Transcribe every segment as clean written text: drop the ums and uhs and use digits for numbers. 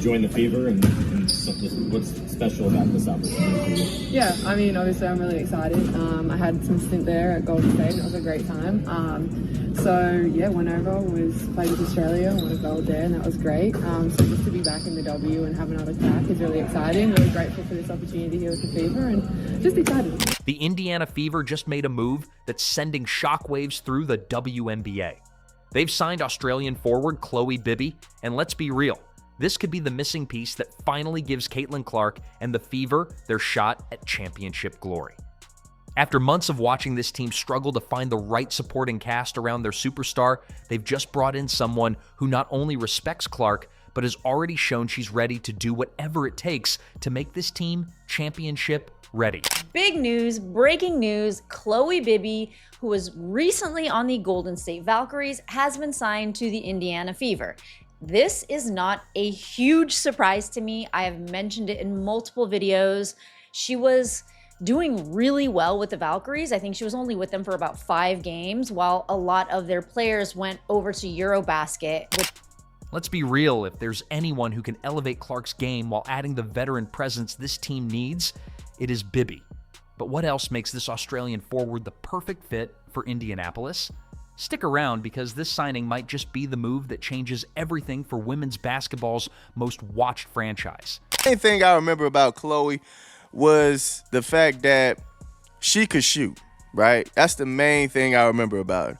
join the Fever, and what's special about this opportunity? Yeah, I mean, obviously I'm really excited. I had some stint there at Golden State and it was a great time. Went over, played with Australia, won a gold there, and that was great. So just to be back in the W and have another crack is really exciting. Really grateful for this opportunity here with the Fever and just excited. The Indiana Fever just made a move that's sending shockwaves through the WNBA. They've signed Australian forward Chloe Bibby, and let's be real, this could be the missing piece that finally gives Caitlin Clark and the Fever their shot at championship glory. After months of watching this team struggle to find the right supporting cast around their superstar, they've just brought in someone who not only respects Clark, but has already shown she's ready to do whatever it takes to make this team championship ready. Big news, breaking news, Chloe Bibby, who was recently on the Golden State Valkyries, has been signed to the Indiana Fever. This is not a huge surprise to me. I have mentioned it in multiple videos. She was doing really well with the Valkyries. I think she was only with them for about 5 games, while a lot of their players went over to Eurobasket. Let's be real, if there's anyone who can elevate Clark's game while adding the veteran presence this team needs, it is Bibby. But what else makes this Australian forward the perfect fit for Indianapolis? Stick around, because this signing might just be the move that changes everything for women's basketball's most watched franchise. The main thing I remember about Chloe was the fact that she could shoot, right? That's the main thing I remember about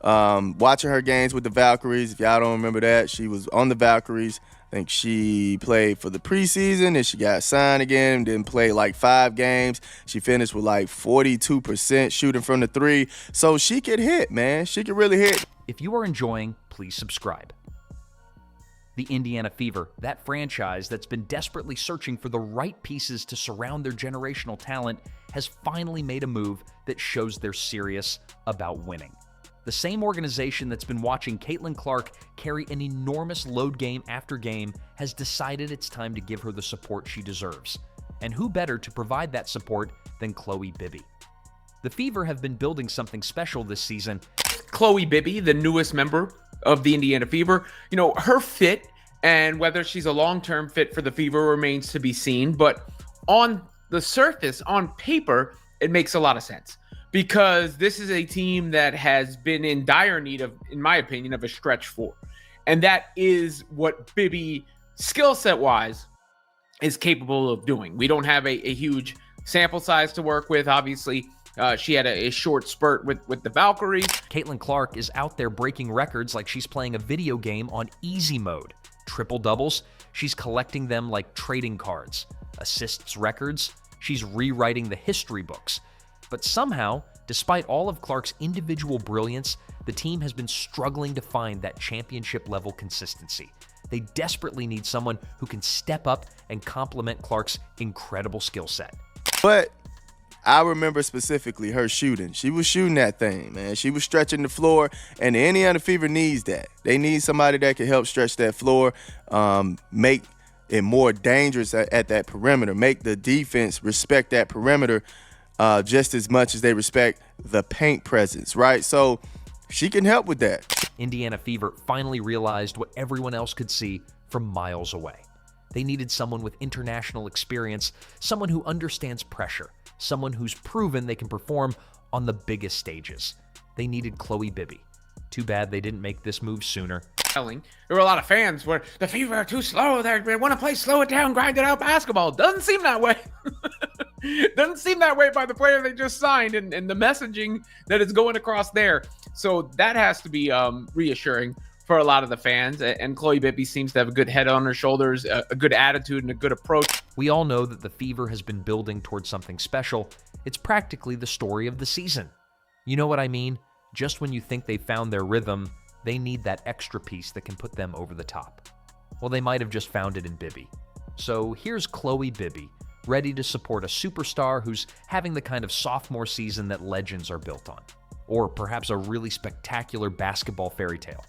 her. Watching her games with the Valkyries, if y'all don't remember that, she was on the Valkyries. I think she played for the preseason and she got signed again, didn't play like 5 games. She finished with like 42% shooting from the 3. So she could hit, man. She could really hit. If you are enjoying, please subscribe. The Indiana Fever, that franchise that's been desperately searching for the right pieces to surround their generational talent, has finally made a move that shows they're serious about winning. The same organization that's been watching Caitlin Clark carry an enormous load game after game has decided it's time to give her the support she deserves. And who better to provide that support than Chloe Bibby? The Fever have been building something special this season. Chloe Bibby, the newest member of the Indiana Fever, her fit and whether she's a long-term fit for the Fever remains to be seen. But on the surface, on paper, it makes a lot of sense, because this is a team that has been in dire need of, in my opinion, of a stretch 4. And that is what Bibby, skill set wise, is capable of doing. We don't have a huge sample size to work with. Obviously, she had a short spurt with the Valkyries. Caitlin Clark is out there breaking records like she's playing a video game on easy mode. Triple doubles, she's collecting them like trading cards. Assists records, she's rewriting the history books. But somehow, despite all of Clark's individual brilliance, the team has been struggling to find that championship-level consistency. They desperately need someone who can step up and complement Clark's incredible skill set. But I remember specifically her shooting. She was shooting that thing, man. She was stretching the floor, and the Indiana Fever needs that. They need somebody that can help stretch that floor, make it more dangerous at that perimeter, make the defense respect that perimeter just as much as they respect the paint presence, right? So she can help with that. Indiana Fever finally realized what everyone else could see from miles away. They needed someone with international experience, someone who understands pressure, someone who's proven they can perform on the biggest stages. They needed Chloe Bibby. Too bad they didn't make this move sooner. There were a lot of fans where the Fever are too slow. They want to play slow it down, grind it out basketball. Doesn't seem that way. Doesn't seem that way by the player they just signed and the messaging that is going across there. So that has to be reassuring for a lot of the fans. And Chloe Bibby seems to have a good head on her shoulders, a good attitude, and a good approach. We all know that the Fever has been building towards something special. It's practically the story of the season. You know what I mean? Just when you think they found their rhythm, they need that extra piece that can put them over the top. Well, they might have just found it in Bibby. So here's Chloe Bibby, ready to support a superstar who's having the kind of sophomore season that legends are built on. Or perhaps a really spectacular basketball fairy tale.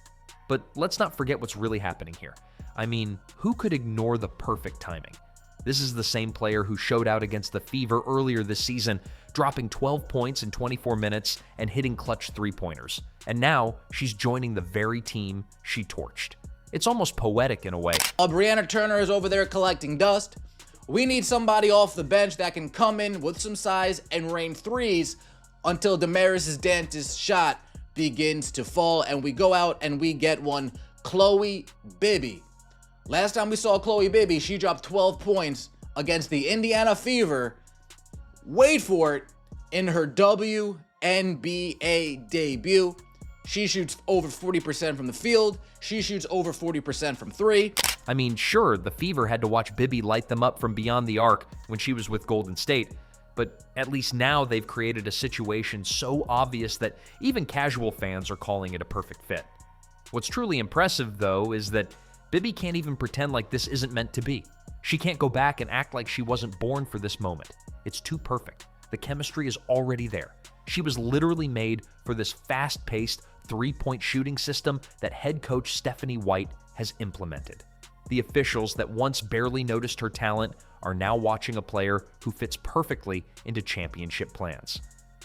But let's not forget what's really happening here. I mean, who could ignore the perfect timing? This is the same player who showed out against the Fever earlier this season, dropping 12 points in 24 minutes and hitting clutch 3-pointers. And now she's joining the very team she torched. It's almost poetic in a way. Brianna Turner is over there collecting dust. We need somebody off the bench that can come in with some size and rain threes until Damaris Dantas' shot begins to fall, and we go out and we get one. Chloe Bibby. Last time we saw Chloe Bibby, she dropped 12 points against the Indiana Fever. Wait for it, in her WNBA debut. She shoots over 40% from the field. She shoots over 40% from three. I mean, sure, the Fever had to watch Bibby light them up from beyond the arc when she was with Golden State, but at least now they've created a situation so obvious that even casual fans are calling it a perfect fit. What's truly impressive, though, is that Bibby can't even pretend like this isn't meant to be. She can't go back and act like she wasn't born for this moment. It's too perfect. The chemistry is already there. She was literally made for this fast-paced, three-point shooting system that head coach Stephanie White has implemented. The officials that once barely noticed her talent are now watching a player who fits perfectly into championship plans.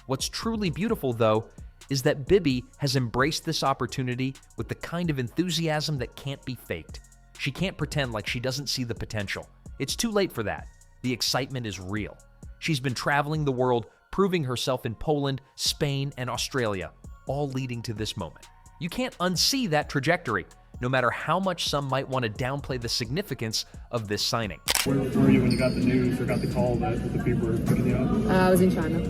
What's truly beautiful, though, is that Bibby has embraced this opportunity with the kind of enthusiasm that can't be faked. She can't pretend like she doesn't see the potential. It's too late for that. The excitement is real. She's been traveling the world, proving herself in Poland, Spain, and Australia, all leading to this moment. You can't unsee that trajectory, no matter how much some might want to downplay the significance of this signing. Where were you when you got the news or got the call that the Fever were picking you up? I was in China.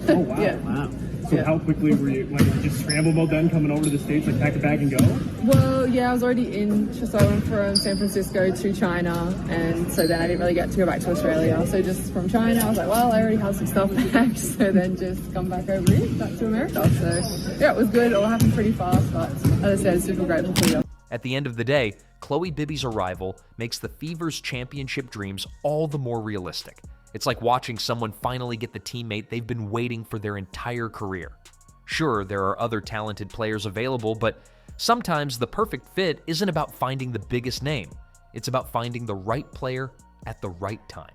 Oh, wow. Yeah. Wow. So Yeah. how quickly were you, like, just scramble mode then, coming over to the States, like pack a bag and go? Well, yeah, I was already in, so I went from San Francisco to China, and so then I didn't really get to go back to Australia. So just from China, I was like, well, I already have some stuff packed, so then just come back over here, back to America. So yeah, it was good. It all happened pretty fast, but as I said, super grateful for you. At the end of the day, Chloe Bibby's arrival makes the Fever's championship dreams all the more realistic. It's like watching someone finally get the teammate they've been waiting for their entire career. Sure, there are other talented players available, but sometimes the perfect fit isn't about finding the biggest name. It's about finding the right player at the right time.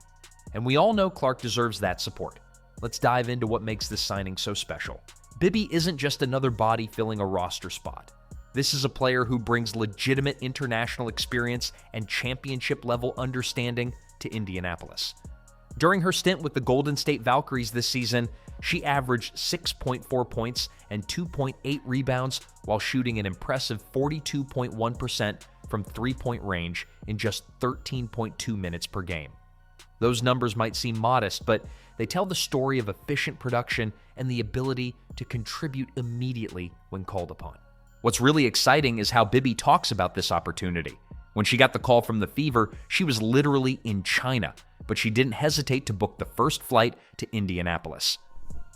And we all know Clark deserves that support. Let's dive into what makes this signing so special. Bibby isn't just another body filling a roster spot. This is a player who brings legitimate international experience and championship-level understanding to Indianapolis. During her stint with the Golden State Valkyries this season, she averaged 6.4 points and 2.8 rebounds while shooting an impressive 42.1% from three-point range in just 13.2 minutes per game. Those numbers might seem modest, but they tell the story of efficient production and the ability to contribute immediately when called upon. What's really exciting is how Bibby talks about this opportunity. When she got the call from the Fever, she was literally in China, but she didn't hesitate to book the first flight to Indianapolis.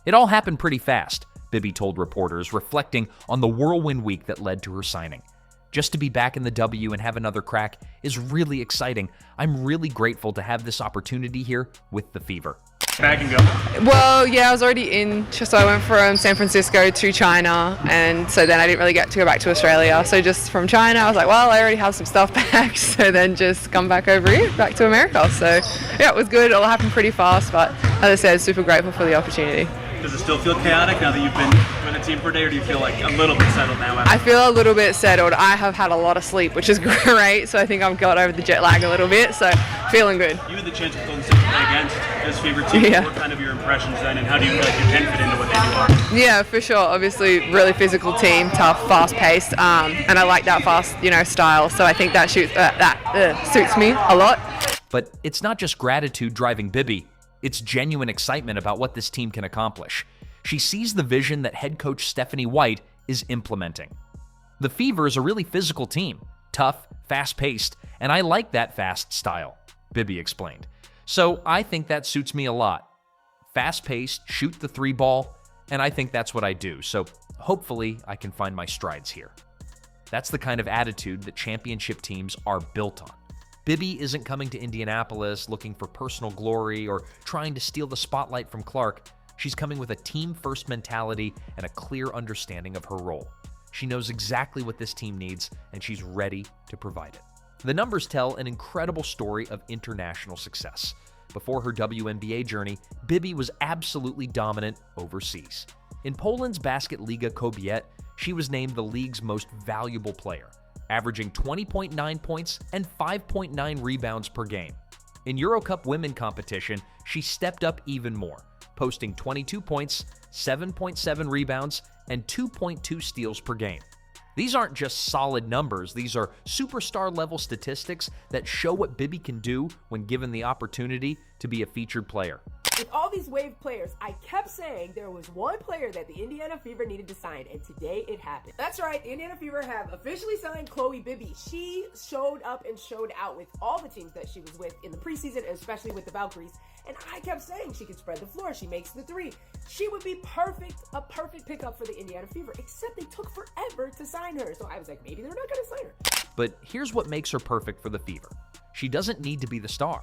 It all happened pretty fast, Bibby told reporters, reflecting on the whirlwind week that led to her signing. Just to be back in the W and have another crack is really exciting. I'm really grateful to have this opportunity here with the Fever. Bag and go. Well, yeah, I was already in, so I went from San Francisco to China, and so then I didn't really get to go back to Australia. So just from China, I was like, well, I already have some stuff packed, so then just come back over here, back to America. So yeah, it was good. It all happened pretty fast, but as I said, super grateful for the opportunity. Does it still feel chaotic now that you've been with the team for a day, or do you feel like a little bit settled now? I feel a little bit settled. I have had a lot of sleep, which is great, so I think I've got over the jet lag a little bit, so feeling good. You had the chance with Golden State to play against this Fever team. Yeah. What kind of your impressions then, and how do you feel like you can fit into what they do are? Yeah, for sure. Obviously, really physical team, tough, fast-paced, and I like that fast, style. So I think that suits me a lot. But it's not just gratitude driving Bibby. It's genuine excitement about what this team can accomplish. She sees the vision that head coach Stephanie White is implementing. The Fever is a really physical team, tough, fast-paced, and I like that fast style, Bibby explained. So I think that suits me a lot. Fast-paced, shoot the three ball, and I think that's what I do, so hopefully I can find my strides here. That's the kind of attitude that championship teams are built on. Bibby isn't coming to Indianapolis looking for personal glory or trying to steal the spotlight from Clark. She's coming with a team-first mentality and a clear understanding of her role. She knows exactly what this team needs, and she's ready to provide it. The numbers tell an incredible story of international success. Before her WNBA journey, Bibby was absolutely dominant overseas. In Poland's Basket Liga Kobiet, she was named the league's most valuable player. averaging 20.9 points and 5.9 rebounds per game. In Eurocup women competition, she stepped up even more, posting 22 points, 7.7 rebounds, and 2.2 steals per game. These aren't just solid numbers, these are superstar-level statistics that show what Bibby can do when given the opportunity to be a featured player. With all these Wave players, I kept saying there was one player that the Indiana Fever needed to sign, and today it happened. That's right, the Indiana Fever have officially signed Chloe Bibby. She showed up and showed out with all the teams that she was with in the preseason, especially with the Valkyries. And I kept saying she could spread the floor, she makes the three. She would be perfect, a perfect pickup for the Indiana Fever, except they took forever to sign her. So I was like, maybe they're not gonna sign her. But here's what makes her perfect for the Fever. She doesn't need to be the star.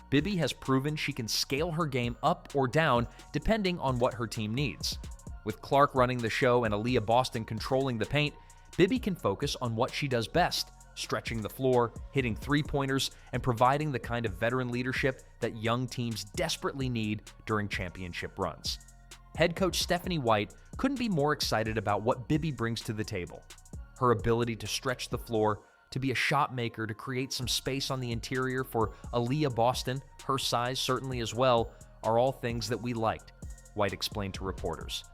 Bibby has proven she can scale her game up or down depending on what her team needs. With Clark running the show and Aaliyah Boston controlling the paint, Bibby can focus on what she does best, stretching the floor, hitting three-pointers, and providing the kind of veteran leadership that young teams desperately need during championship runs. Head coach Stephanie White couldn't be more excited about what Bibby brings to the table. Her ability to stretch the floor, to be a shot maker, to create some space on the interior for Aaliyah Boston, her size certainly as well, are all things that we liked, White explained to reporters.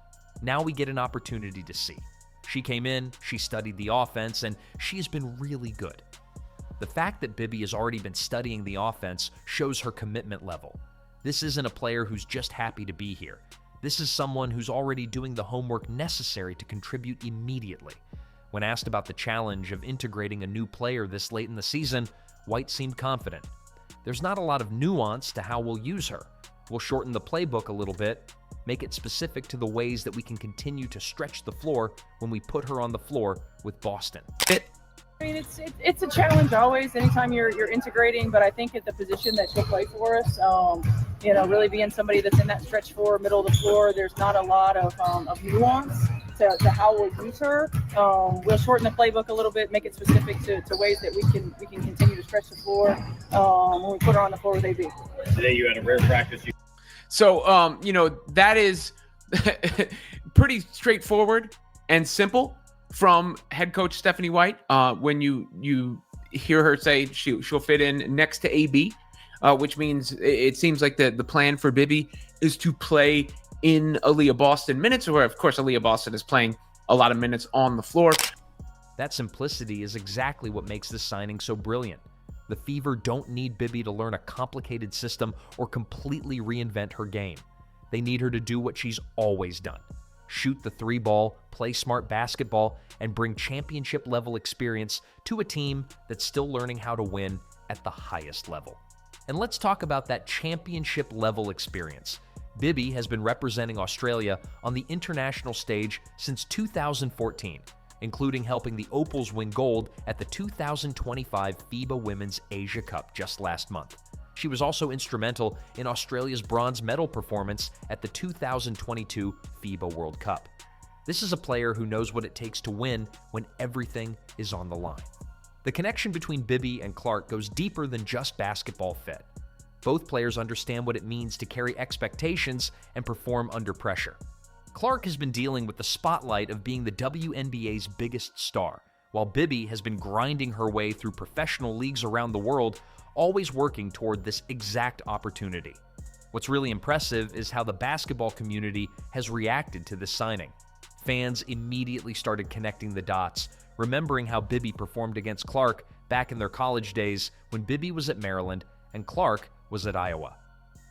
Now we get an opportunity to see. She came in, she studied the offense, and she has been really good. The fact that Bibby has already been studying the offense shows her commitment level. This isn't a player who's just happy to be here. This is someone who's already doing the homework necessary to contribute immediately. When asked about the challenge of integrating a new player this late in the season, White seemed confident. There's not a lot of nuance to how we'll use her. We'll shorten the playbook a little bit, make it specific to the ways that we can continue to stretch the floor when we put her on the floor with Boston. I mean, it's a challenge always, anytime you're integrating, but I think at the position that she'll play for us, really being somebody that's in that stretch floor, middle of the floor, there's not a lot of nuance to how we'll use her. We'll shorten the playbook a little bit, make it specific to ways that we can continue to stretch the floor when we put her on the floor with AB. Today you had a rare practice. So, that is pretty straightforward and simple from head coach Stephanie White. When you hear her say she'll fit in next to AB, which means it seems like the plan for Bibby is to play in Aaliyah Boston minutes, where of course Aaliyah Boston is playing a lot of minutes on the floor. That simplicity is exactly what makes this signing so brilliant. The Fever don't need Bibby to learn a complicated system or completely reinvent her game. They need her to do what she's always done: shoot the three ball, play smart basketball, and bring championship-level experience to a team that's still learning how to win at the highest level. And let's talk about that championship-level experience. Bibby has been representing Australia on the international stage since 2014, including helping the Opals win gold at the 2025 FIBA Women's Asia Cup just last month. She was also instrumental in Australia's bronze medal performance at the 2022 FIBA World Cup. This is a player who knows what it takes to win when everything is on the line. The connection between Bibby and Clark goes deeper than just basketball fit. Both players understand what it means to carry expectations and perform under pressure. Clark has been dealing with the spotlight of being the WNBA's biggest star, while Bibby has been grinding her way through professional leagues around the world, always working toward this exact opportunity. What's really impressive is how the basketball community has reacted to this signing. Fans immediately started connecting the dots, remembering how Bibby performed against Clark back in their college days when Bibby was at Maryland and Clark was at Iowa.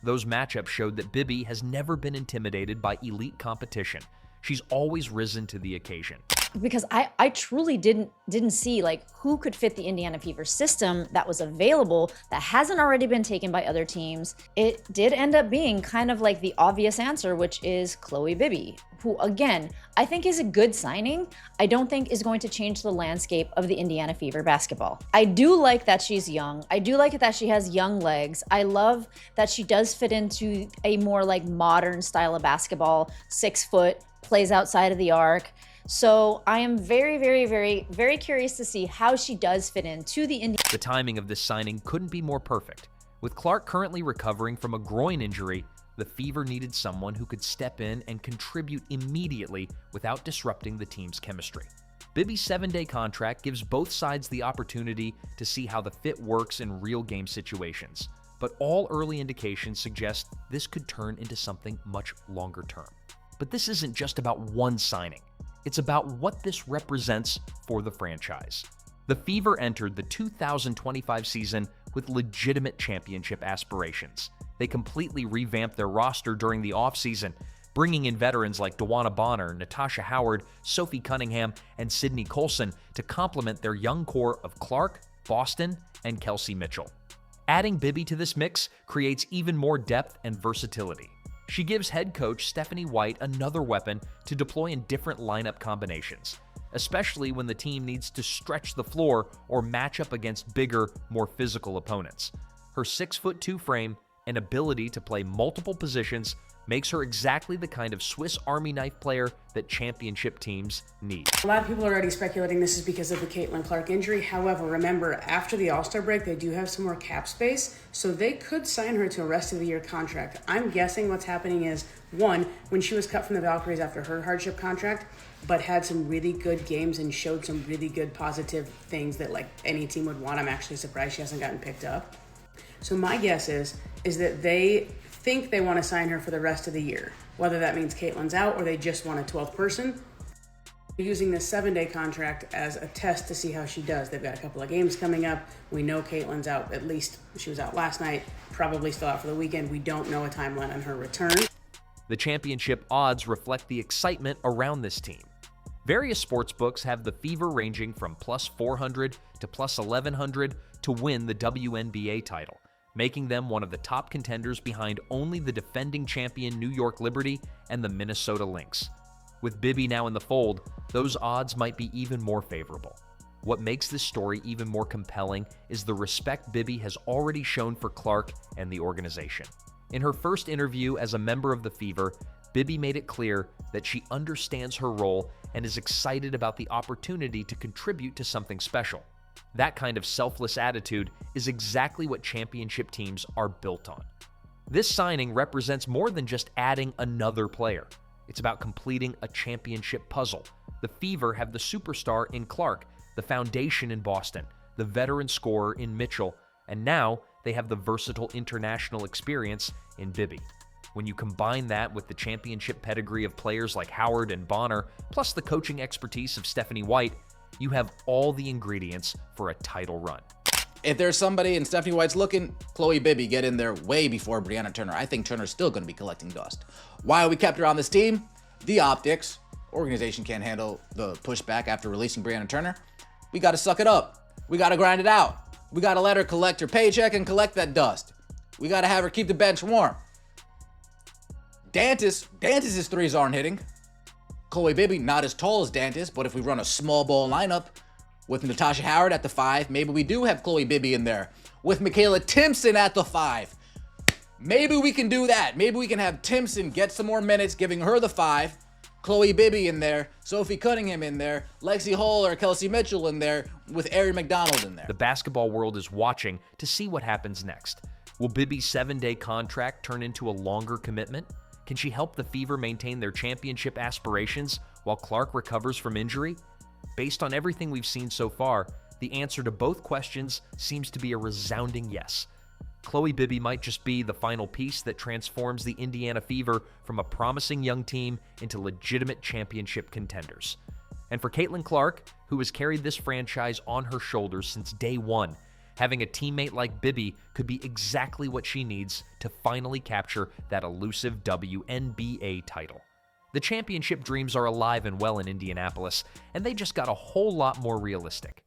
Those matchups showed that Bibby has never been intimidated by elite competition. She's always risen to the occasion. Because I truly didn't see who could fit the Indiana Fever system that was available that hasn't already been taken by other teams. It did end up being kind of like the obvious answer, which is Chloe Bibby, who again, I think is a good signing. I don't think is going to change the landscape of the Indiana Fever basketball. I do like that she's young. I do like that she has young legs. I love that she does fit into a more modern style of basketball, 6 foot, plays outside of the arc. So I am very, very, very, very curious to see how she does fit into the Indiana. The timing of this signing couldn't be more perfect. With Clark currently recovering from a groin injury, the Fever needed someone who could step in and contribute immediately without disrupting the team's chemistry. Bibby's 7-day contract gives both sides the opportunity to see how the fit works in real game situations, but all early indications suggest this could turn into something much longer term. But this isn't just about one signing. It's about what this represents for the franchise. The Fever entered the 2025 season with legitimate championship aspirations. They completely revamped their roster during the offseason, bringing in veterans like Dawana Bonner, Natasha Howard, Sophie Cunningham, and Sydney Colson to complement their young core of Clark, Boston, and Kelsey Mitchell. Adding Bibby to this mix creates even more depth and versatility. She gives head coach Stephanie White another weapon to deploy in different lineup combinations, especially when the team needs to stretch the floor or match up against bigger, more physical opponents. Her 6'2" frame and ability to play multiple positions makes her exactly the kind of Swiss Army knife player that championship teams need. A lot of people are already speculating this is because of the Caitlin Clark injury. However, remember, after the All-Star break, they do have some more cap space, so they could sign her to a rest of the year contract. I'm guessing what's happening is, one, when she was cut from the Valkyries after her hardship contract, but had some really good games and showed some really good positive things that like any team would want. I'm actually surprised she hasn't gotten picked up. So my guess is that they think they want to sign her for the rest of the year, whether that means Caitlin's out or they just want a 12th person. They're using this 7-day contract as a test to see how she does. They've got a couple of games coming up. We know Caitlin's out, at least she was out last night, probably still out for the weekend. We don't know a timeline on her return. The championship odds reflect the excitement around this team. Various sportsbooks have the Fever ranging from plus 400 to plus 1100 to win the WNBA title, making them one of the top contenders behind only the defending champion New York Liberty and the Minnesota Lynx. With Bibby now in the fold, those odds might be even more favorable. What makes this story even more compelling is the respect Bibby has already shown for Clark and the organization. In her first interview as a member of the Fever, Bibby made it clear that she understands her role and is excited about the opportunity to contribute to something special. That kind of selfless attitude is exactly what championship teams are built on. This signing represents more than just adding another player. It's about completing a championship puzzle. The Fever have the superstar in Clark, the foundation in Boston, the veteran scorer in Mitchell, and now they have the versatile international experience in Bibby. When you combine that with the championship pedigree of players like Howard and Bonner, plus the coaching expertise of Stephanie White, you have all the ingredients for a title run. If there's somebody and Stephanie White's looking, Chloe Bibby get in there way before Brianna Turner. I think Turner's still going to be collecting dust. Why we kept her on this team? The optics. Organization can't handle the pushback after releasing Brianna Turner. We got to suck it up. We got to grind it out. We got to let her collect her paycheck collect dust. We got to have her keep the bench warm. Dantis's threes aren't hitting. Chloe Bibby, not as tall as Dantis, but if we run a small ball lineup with Natasha Howard at the 5, maybe we do have Chloe Bibby in there. With Michaela Timpson at the 5, maybe we can do that. Maybe we can have Timpson get some more minutes, giving her the 5. Chloe Bibby in there, Sophie Cunningham in there, Lexi Hull or Kelsey Mitchell in there, with Erin McDonald in there. The basketball world is watching to see what happens next. Will Bibby's 7-day contract turn into a longer commitment? Can she help the Fever maintain their championship aspirations while Clark recovers from injury? Based on everything we've seen so far, the answer to both questions seems to be a resounding yes. Chloe Bibby might just be the final piece that transforms the Indiana Fever from a promising young team into legitimate championship contenders. And for Caitlin Clark, who has carried this franchise on her shoulders since day one, having a teammate like Bibby could be exactly what she needs to finally capture that elusive WNBA title. The championship dreams are alive and well in Indianapolis, and they just got a whole lot more realistic.